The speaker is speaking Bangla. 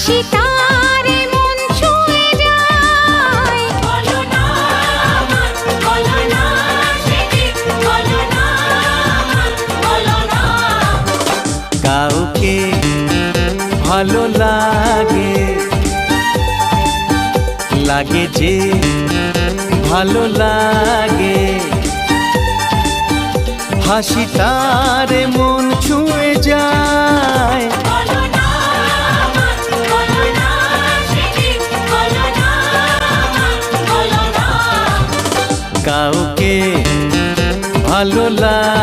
হাসি তারে মন ছুঁয়ে যায়। বলো না আমার, বলো না সেটি, বলো না আমার, বলো না। কাউকে ভালো লাগে, লাগে যে ভালো লাগে, হাসি তারে মন ছুঁয়ে যায়। বলো না আমার, বলো না সেটি, বলো না আমার, বলো না। কাউকে ভালো লাগে।